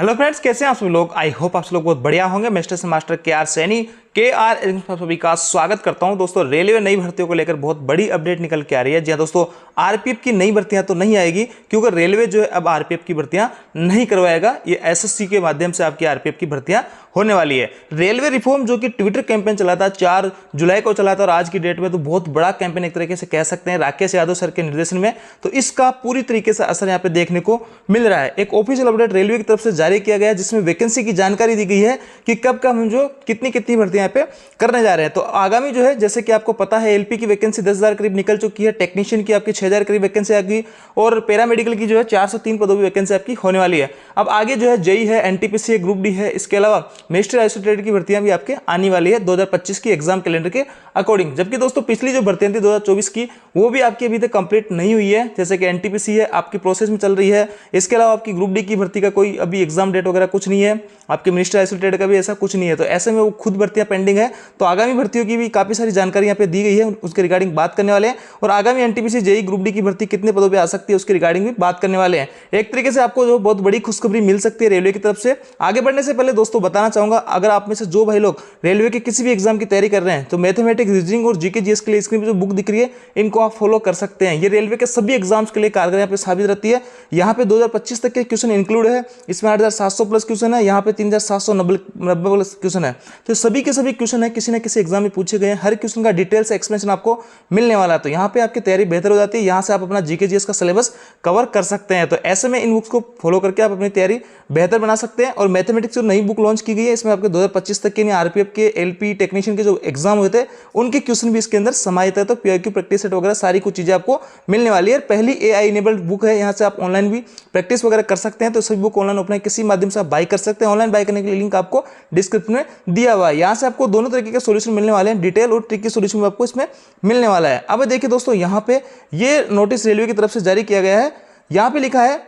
Hello friends, कैसे हैं आप सभी लोग। आई होप आप सब लोग बहुत बढ़िया होंगे। मिस्टर से मास्टर KR सैनी सभी का स्वागत करता हूं। दोस्तों, रेलवे नई भर्तियों को लेकर बहुत बड़ी अपडेट निकल के आ रही है। जी हां दोस्तों, आरपीएफ की नई भर्तियां तो नहीं आएगी, क्योंकि रेलवे जो है अब आरपीएफ की भर्तियां नहीं करवाएगा। ये एसएससी के माध्यम से आपकी आरपीएफ की भर्तियां होने वाली है। रेलवे रिफॉर्म जो कि ट्विटर कैंपेन चला था, 4 जुलाई को चला था, और आज की डेट में तो बहुत बड़ा कैंपेन एक तरीके से कह सकते हैं, राकेश यादव सर के निर्देशन में। तो इसका पूरी तरीके से असर यहाँ पे देखने को मिल रहा है। एक ऑफिशियल अपडेट रेलवे की तरफ से जारी किया गया है, जिसमें वैकेंसी की जानकारी दी गई है कि कब कब हम जो कितनी भर्तियां यहाँ पे करने जा रहे हैं। तो आगामी जो है, जैसे कि आपको पता है, एलपी की वैकेंसी 10,000 करीब निकल चुकी है, टेक्नीशियन की आपकी 6,000 करीब वैकेंसी आ गई, और पैरामेडिकल की जो है 403 पदों की वैकेंसी आपकी होने वाली है। अब आगे जो है जेई है, एनटीपीसी है, ग्रुप डी है, इसके अलावा मिनिस्ट्री आइसोलेटेड की भर्तियां भी आपके आने वाली है 2025 की एग्जाम कैलेंडर के अकॉर्डिंग। जबकि दोस्तों पिछली जो भर्तियां थी 2024 की, वो भी आपकी अभी तक कंप्लीट नहीं हुई है। जैसे कि एनटीपीसी है, आपकी प्रोसेस में चल रही है। इसके अलावा आपकी ग्रुप डी की भर्ती का कोई अभी एग्जाम डेट वगैरह कुछ नहीं है, आपके मिनिस्ट्री आइसोलेटेड का भी ऐसा कुछ नहीं है। तो ऐसे में वो खुद भर्तियां पेंडिंग है। तो आगामी भर्तियों की भी काफी सारी जानकारी यहाँ पे दी गई है, उसके रिगार्डिंग बात करने वाले हैं। और आगामी एनटीपीसी जेई ग्रुप डी की भर्ती कितने पदों पे आ सकती है, उसके रिगार्डिंग भी बात करने वाले हैं। एक तरीके से आपको जो बहुत बड़ी खुशखबरी मिल सकती है रेलवे की तरफ से। आगे बढ़ने से पहले दोस्तों बताना चाहूंगा, अगर आप में से जो भाई लोग रेलवे के किसी भी एग्जाम की तैयारी कर रहे हैं, तो मैथमेटिक्स, रीजनिंग और जीके जीएस के लिए स्क्रीन पर जो बुक दिख रही है, इनको आप फॉलो कर सकते हैं। ये रेलवे के सभी एग्जाम्स के लिए कारगर यहाँ पे साबित रहती है। यहाँ पे 2025 तक के क्वेश्चन इंक्लूड है, इसमें 8,700 प्लस क्वेश्चन है, यहाँ पे 3,790 प्लस क्वेश्चन है। तो सभी के सभी क्वेश्चन है किसी न किसी एग्जाम में पूछे गए हैं। हर क्वेश्चन का डिटेल से एक्सप्लेनेशन आपको मिलने वाला है। तो यहाँ पे आपकी तैयारी बेहतर हो जाती है। यहाँ से आप अपना जीके जीएस का सिलेबस कवर कर सकते हैं। तो ऐसे में इन बुक्स को फॉलो करके आप अपनी तैयारी बेहतर बना सकते हैं। और मैथमेटिक्स जो नई बुक लॉन्च की गई है, इसमें आपके 2025 तक के आरपीएफ के, एलपी, टेक्नीशियन के जो एग्जाम हुए थे, उनके क्वेश्चन भी इसके अंदर समाहित है। तो पीआईक्यू प्रैक्टिस सेट वगैरह सारी कुछ चीजें आपको मिलने वाली है। पहली एआई इनेबल्ड बुक है, यहाँ से आप ऑनलाइन भी प्रैक्टिस वगैरह कर सकते हैं। तो सभी बुक ऑनलाइन अपने किसी माध्यम से आप बाई कर सकते हैं। ऑनलाइन बाई करने के लिए लिंक आपको डिस्क्रिप्शन में दिया हुआ है। यहाँ से आपको दोनों तरीके के सोल्यूशन मिलने वाले हैं, डिटेल और ट्रिक के सोल्यूशन भी आपको इसमें मिलने वाला है। अब देखिए दोस्तों, यहाँ पे ये नोटिस रेलवे की तरफ से जारी किया गया है। यहाँ पे लिखा है,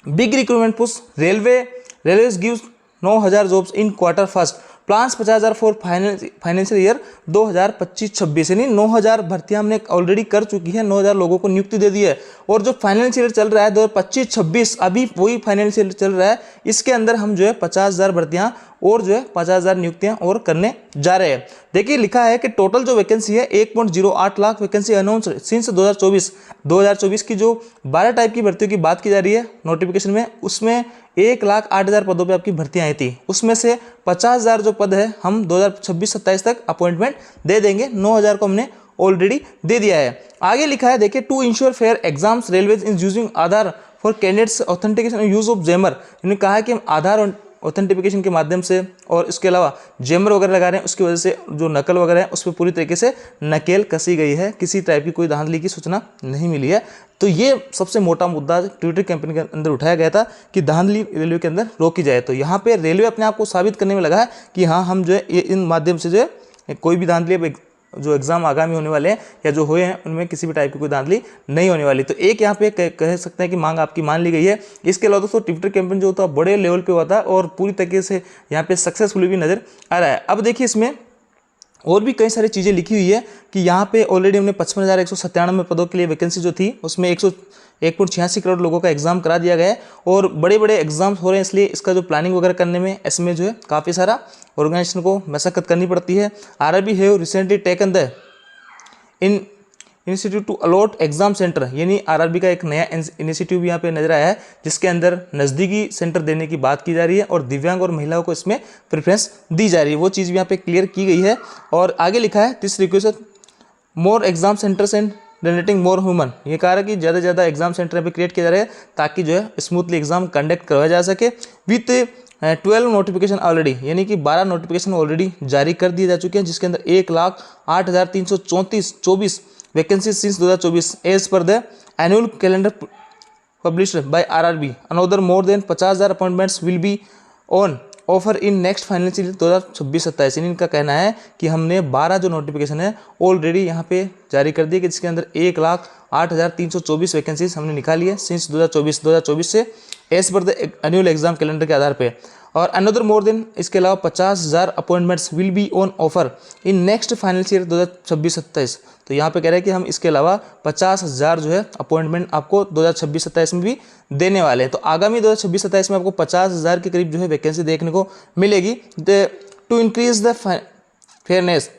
big recruitment push, railways gives 9,000 jobs in quarter first, plans 50,000 for financial year 2025-26। यानी 9,000 भर्तियां हमने ऑलरेडी कर चुकी है, 9,000 लोगों को नियुक्ति दे दी है। और जो फाइनेंशियल ईयर चल रहा है 2025-26, अभी वही फाइनेंशियल ईयर चल रहा है, इसके अंदर हम जो है 50,000 भर्तियां और जो है 50,000 नियुक्तियां और करने जा रहे हैं। देखिए लिखा है कि टोटल जो वैकेंसी है 1.08 लाख वैकेंसी अनाउंस सिंस 2024 की जो 12 टाइप की भर्तियों की बात की जा रही है नोटिफिकेशन में, उसमें 1,08,000 पदों पे आपकी भर्तियां आई थी। उसमें से 50,000 जो पद है हम 2026-27 तक अपॉइंटमेंट दे देंगे। 9,000 को हमने ऑलरेडी दे दिया है। आगे लिखा है, देखिए, to ensure fair exams railways is using Aadhaar for candidates authentication use of jammer. इन्होंने कहा है कि हम आधार ऑथेंटिफिकेशन के माध्यम से और इसके अलावा जेमर वगैरह लगा रहे हैं, उसकी वजह से जो नकल वगैरह है उस पर पूरी तरीके से नकेल कसी गई है। किसी टाइप की कोई धांधली की सूचना नहीं मिली है। तो ये सबसे मोटा मुद्दा ट्विटर कैंपेन के अंदर उठाया गया था कि धांधली रेलवे के अंदर रोकी जाए। तो यहाँ पे रेलवे अपने आप को साबित करने में लगा है कि हाँ, हम जो है इन माध्यम से जो है कोई भी धांधली, जो एग्जाम आगामी होने वाले हैं या जो हुए हैं, उनमें किसी भी टाइप की कोई धांधली नहीं होने वाली। तो एक यहाँ पे कह सकते हैं कि मांग आपकी मान ली गई है। इसके अलावा दोस्तों ट्विटर कैंपेन जो होता है बड़े लेवल पे हुआ था और पूरी तरीके से यहाँ पे सक्सेसफुल भी नजर आ रहा है। अब देखिए, इसमें और भी कई सारी चीज़ें लिखी हुई है कि यहाँ पे ऑलरेडी हमने 55,197 पदों के लिए वैकेंसी जो थी, उसमें 1.86 करोड़ लोगों का एग्जाम करा दिया गया है। और बड़े बड़े एग्जाम्स हो रहे हैं, इसलिए इसका जो प्लानिंग वगैरह करने में इसमें जो है काफ़ी सारा ऑर्गेनाइजेशन को मशक्कत करनी पड़ती है। RRB have recently taken the institute to allot exam centre, यानी आरआरबी का एक नया इनिशिएटिव यहाँ पे नजर आया है, जिसके अंदर नज़दीकी सेंटर देने की बात की जा रही है और दिव्यांग और महिलाओं को इसमें प्रेफरेंस दी जा रही है। वो चीज़ भी यहाँ पे क्लियर की गई है। और आगे लिखा है, this request more exam centres and generating more human. ये कहा है कि ज़्यादा से ज़्यादा एग्जाम सेंटर पे क्रिएट किया जा रहा है ताकि जो है स्मूथली एग्जाम कंडक्ट करवाया जा सके। विथ 12 नोटिफिकेशन ऑलरेडी, यानी कि 12 नोटिफिकेशन ऑलरेडी जारी कर दिए जा चुके हैं, जिसके अंदर 1,08,334 vacancy since 2024 as per the annual calendar published by RRB. Another more than 50,000 appointments will be on offer in next financial 2026-27। इनका कहना है कि हमने 12 जो नोटिफिकेशन है ऑलरेडी यहाँ पे जारी कर दी, कि जिसके अंदर 1,08,324 वैकेंसीज हमने निकाली है सिंस 2024 से। As per the annual exam calendar के आधार पे। और अनदर मोर देन, इसके अलावा 50,000 appointments will be on offer in next financial year 2026-27। तो यहाँ पे कह रहे हैं कि हम इसके अलावा 50,000 जो है अपॉइंटमेंट आपको 2026-27 में भी देने वाले हैं। तो आगामी 2026-27 में आपको 50,000 के करीब जो है वैकेंसी देखने को मिलेगी। To increase the fairness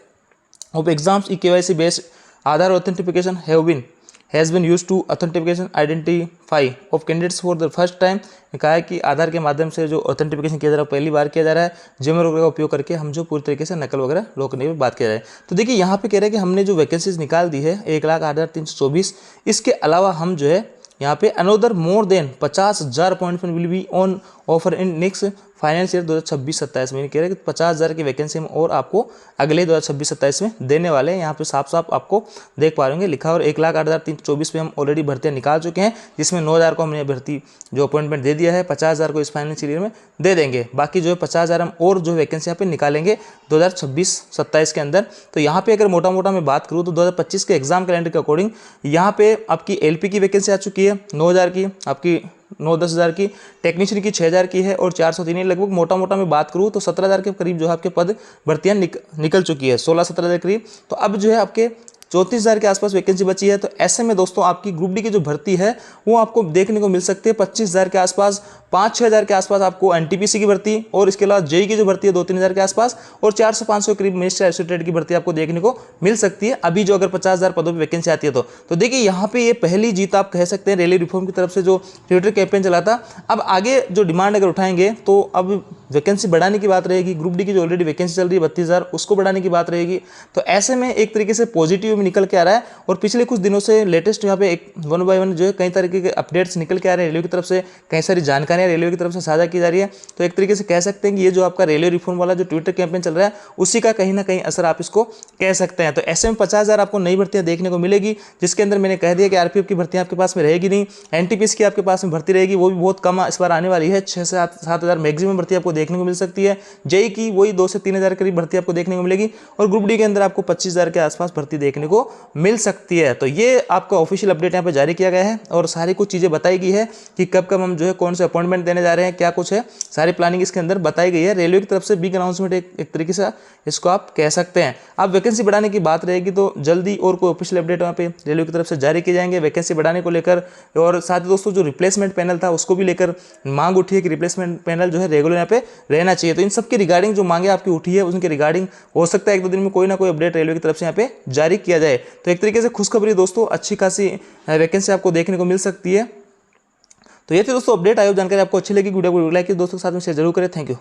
of exams, eKYC based Aadhaar authentication has been used to authentication identify of candidates for the first time। कहा है कि आधार के माध्यम से जो ऑथेंटिफिकेशन किया जा रहा है पहली बार किया जा रहा है, जियो वगैरह का उपयोग करके हम जो पूरी तरीके से नकल वगैरह रोकने की बात किया जाए। तो देखिए यहाँ पे कह रहे हैं कि हमने जो वैकेंसीज निकाल दी है 1,08,324, इसके अलावा हम जो है यहाँ पे another more than 50,000 appointment will be on offer in next financial 2026-27 में। कह रहे हैं कि 50,000 की वैकेंसी हम और आपको अगले 2026-27 में देने वाले हैं। यहाँ पे साफ साफ आपको देख पा रहे होंगे लिखा, और 1,08,324 पे हम ऑलरेडी भर्तियाँ निकाल चुके हैं, जिसमें 9,000 को हमने भर्ती जो अपॉइंटमेंट दे दिया है, 50,000 को इस फाइनेंशियल ईयर में दे देंगे। बाकी जो है 50,000 हम और जो वैकेंसी यहाँ पे निकालेंगे 2026-27 के अंदर। तो यहाँ पे अगर मोटा मोटा मैं बात करूँ तो 2025 के एग्जाम कैलेंडर के अकॉर्डिंग यहाँ पे आपकी एलपी की वैकेंसी आ चुकी है 9,000 की, आपकी 9-10 हज़ार की, टेक्नीशियन की 6,000 की है, और 403 लगभग मोटा मोटा मैं बात करूँ तो 17,000 के करीब जो है आपके पद भर्तियाँ निकल चुकी है, 16-17,000 करीब। तो अब जो है आपके 34,000 के आसपास वैकेंसी बची है। तो ऐसे में दोस्तों आपकी ग्रुप डी की जो भर्ती है वो आपको देखने को मिल सकती है 25,000 के आसपास, 5-6 हज़ार के आसपास आपको एनटीपीसी की भर्ती, और इसके अलावा जेई की जो भर्ती है 2-3 हज़ार के आसपास, और 400-500 करीब मिनिस्टर एसोसिएटेड की भर्ती आपको देखने को मिल सकती है अभी जो अगर 50,000 पदों पर वैकेंसी आती है तो देखिए यहाँ पे ये पहली जीत आप कह सकते हैं रेलवे रिफॉर्म की तरफ से जो ट्विटर कैंपेन चला था। अब आगे जो डिमांड अगर उठाएंगे तो अब वैकेंसी बढ़ाने की बात रहेगी, ग्रुप डी की जो ऑलरेडी वैकेंसी चल रही है 32,000 उसको बढ़ाने की बात रहेगी। तो ऐसे में एक तरीके से पॉजिटिव में निकल के आ रहा है, और पिछले कुछ दिनों से लेटेस्ट यहाँ पे एक 1 बाय 1 जो है कई तरीके के अपडेट्स निकल के आ रहे हैं रेलवे की तरफ से, कई सारी जानकारियाँ रेलवे की तरफ से साझा की जा रही है। तो एक तरीके से कह सकते हैं कि ये जो आपका रेलवे रिफॉर्म वाला जो ट्विटर कैंपेन चल रहा है उसी का कहीं ना कहीं असर आप इसको कह सकते हैं। तो ऐसे में 50,000 आपको नई भर्तियां देखने को मिलेगी, जिसके अंदर मैंने कह दिया कि आरपीएफ की भर्तियां आपके पास में रहेगी नहीं, एनटीपीसी की आपके पास में भर्ती रहेगी, वो भी बहुत कम इस बार आने वाली है, 6 से 7 हज़ार मैक्सिमम भर्ती आपको देखने को मिल सकती है। जेई की वही 2 से 3 हज़ार करीब भर्ती आपको देखने को मिलेगी, और ग्रुप डी के अंदर आपको 25,000 के आसपास भर्ती देखने को मिल सकती है। तो ये आपका ऑफिशियल अपडेट यहाँ पे जारी किया गया है, और सारी कुछ चीज़ें बताई गई है कि कब कब हम जो है कौन से अपॉइंटमेंट देने जा रहे हैं, क्या कुछ है, सारी प्लानिंग इसके अंदर बताई गई है। रेलवे की तरफ से बिग अनाउंसमेंट एक तरीके से इसको आप कह सकते हैं। अब वैकेंसी बढ़ाने की बात रहेगी तो जल्दी और कोई ऑफिशियल अपडेट वहाँ पे रेलवे की तरफ से जारी किए जाएंगे वैकेंसी बढ़ाने को लेकर। और साथ ही दोस्तों जो रिप्लेसमेंट पैनल था उसको भी लेकर मांग उठी है कि रिप्लेसमेंट पैनल जो है रेगुलर यहाँ पे रहना चाहिए। तो इन सबके रिगार्डिंग जो मांगे आपकी उठी है उनके रिगार्डिंग हो सकता है 1-2 दिन में कोई ना कोई अपडेट रेलवे की तरफ से यहाँ पे जारी किया जाए। तो एक तरीके से खुशखबरी दोस्तों, अच्छी खासी वैकेंसी आपको देखने को मिल सकती है। तो ये थी दोस्तों अपडेट। आयोग जानकारी आपको अच्छी लगी, वीडियो को लाइक कीजिए, दोस्तों के साथ में शेयर जरूर करें। Thank you.